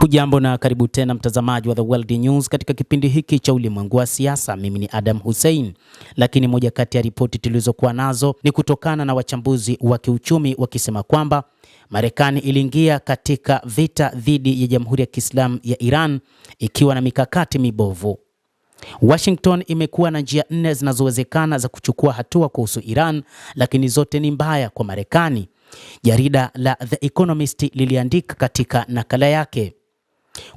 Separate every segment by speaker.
Speaker 1: Hujambo na karibu tena mtazamaji wa The World News katika kipindi hiki cha ulimwengu wa siasa. Mimi ni Adam Hussein. Lakini moja kati ya ripoti tulizokuwa nazo ni kutokana na wachambuzi wa kiuchumi wakisema kwamba Marekani iliingia katika vita dhidi ya Jamhuri ya Kiislamu ya Iran ikiwa na mikakati mibovu. Washington imekuwa na njia 4 zinazowezekana za kuchukua hatua kuhusu Iran, lakini zote ni mbaya kwa Marekani. Jarida la The Economist liliandika katika nakala yake.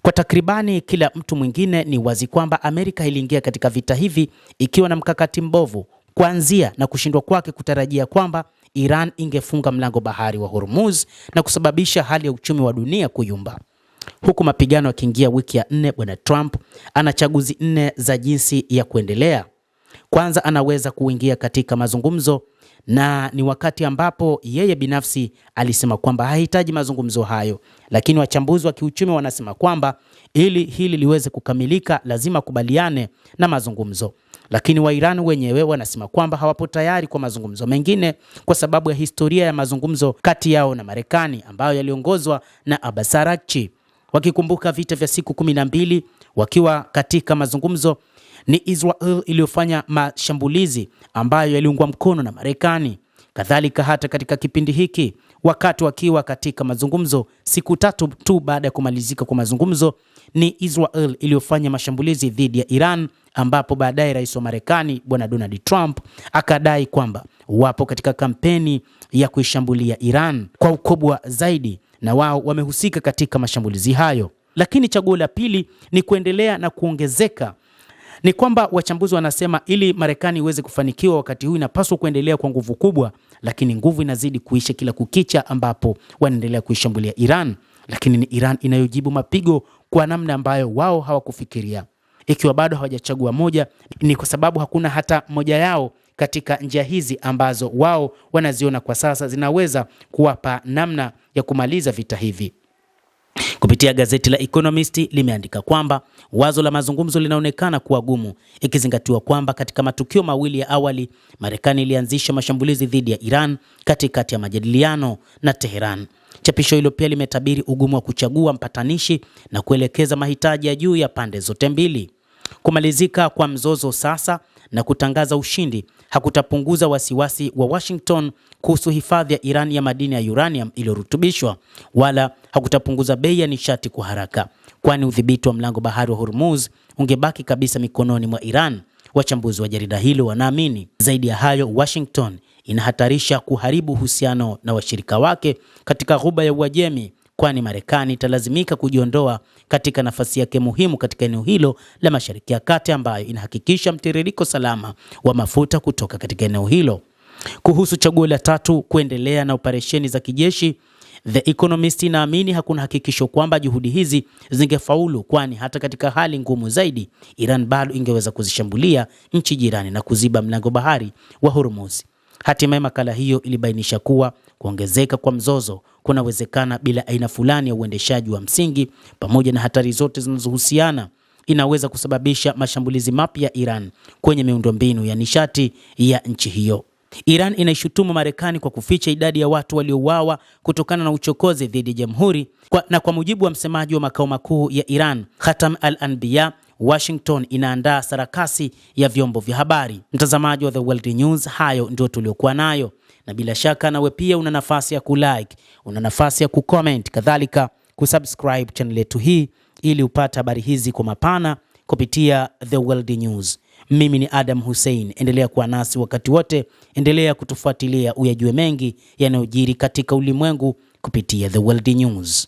Speaker 1: Kwa takribani kila mtu mwingine ni wazi kwamba Amerika iliingia katika vita hivi ikiwa na mkakati mbovu, kuanzia na kushindwa kwake kutarajia kwamba Iran ingefunga mlango bahari wa Hormuz na kusababisha hali ya uchumi wa dunia kuyumba. Huku mapigano yakiingia wiki ya 4, Bwana Trump ana chaguzi 4 za jinsi ya kuendelea. Kwanza, anaweza kuingia katika mazungumzo, na ni wakati ambapo yeye binafsi alisema kwamba hahitaji mazungumzo hayo, lakini wachambuzi wa kiuchumi wanasema kwamba ili hili liweze kukamilika lazima kubaliane na mazungumzo. Lakini wa Iran wenyewe wanasema kwamba hawapo tayari kwa mazungumzo mengine kwa sababu ya historia ya mazungumzo kati yao na Marekani ambayo yaliongozwa na Abbas Araghchi. Wakikumbuka vita vya siku 12 wakiwa katika mazungumzo, ni Israel iliyofanya mashambulizi ambayo yaliungwa mkono na Marekani. Kadhalika hata katika kipindi hiki, wakati wakiwa katika mazungumzo, siku 3 tu baada ya kumalizika kwa mazungumzo, ni Israel iliyofanya mashambulizi dhidi ya Iran, ambapo baadaye rais wa Marekani Bwana Donald Trump akadai kwamba wapo katika kampeni ya kuishambulia Iran kwa ukubwa zaidi na wao wamehusika katika mashambulizi hayo. Lakini chaguo la pili ni kuendelea na kuongezeka. Ni kwamba wachambuzi wanasema ili Marekani iweze kufanikiwa wakati huu inapaswa kuendelea kwa nguvu kubwa, lakini nguvu inazidi kuisha kila kukicha ambapo wanaendelea kuishambulia Iran, lakini ni Iran inayojibu mapigo kwa namna ambayo wao hawakufikiria. Ikiwa bado hawajachagua moja, ni kwa sababu hakuna hata moja yao katika njia hizi ambazo wao wanaziona kwa sasa zinaweza kuwapa namna ya kumaliza vita hivi. Kupitia gazeti la Economist limeandika kwamba wazo la mazungumzo linaonekana kuwa gumu, ikizingatiwa kwamba katika matukio mawili ya awali Marekani ilianzisha mashambulizi dhidi ya Iran katikati ya majadiliano na Tehran. Chapisho hilo pia limetabiri ugumu wa kuchagua mpatanishi na kuelekeza mahitaji ya juu ya pande zote mbili. Kumalizika kwa mzozo sasa na kutangaza ushindi hakutapunguza wasiwasi wa Washington kuhusu hifadhi ya Iran ya madini ya uranium iliyorutubishwa, wala hakutapunguza bei ya nishati kwa haraka, kwani udhibiti wa mlango bahari wa Hormuz ungebaki kabisa mikononi mwa Iran. Wachambuzi wa jarida hilo wanaamini zaidi ya hayo, Washington inahatarisha kuharibu uhusiano na washirika wake katika Ghuba ya Uajemi, kwani Marekani italazimika kujiondoa katika nafasi yake muhimu katika eneo hilo la Mashariki ya Kati ambayo inahakikisha mtiririko salama wa mafuta kutoka katika eneo hilo. Kuhusu chaguo la tatu, kuendelea na operesheni za kijeshi, The Economist inaamini hakuna hakikisho kwamba juhudi hizi zingefaulu, kwani hata katika hali ngumu zaidi Iran bado ingeweza kuzishambulia nchi jirani na kuziba mlango bahari wa Hormuz. Hatimaye makala hiyo ilibainisha kuwa kuongezeka kwa mzozo kunawezekana bila aina fulani ya uendeshaji wa msingi, pamoja na hatari zote zinazohusiana, inaweza kusababisha mashambulizi mapya ya Iran kwenye miundombinu ya nishati ya nchi hiyo. Iran inaishutumu Marekani kwa kuficha idadi ya watu waliouawa kutokana na uchokozi dhidi ya jamhuri, na kwa mujibu wa msemaji wa makao makuu ya Iran, Khatam al-Anbiya, Washington inaandaa sarakasi ya vyombo vya habari. Mtazamaji wa The World News, hayo ndio tuliokuwa nayo, na bila shaka nawe pia una nafasi ya kulike, una nafasi ya kucomment, kadhalika kusubscribe channel yetu hii ili upate habari hizi kwa mapana kupitia The World News. Mimi ni Adam Hussein, endelea kuwa nasi wakati wote, endelea kutufuatilia uyajue mengi yanayojiri katika ulimwengu kupitia The World News.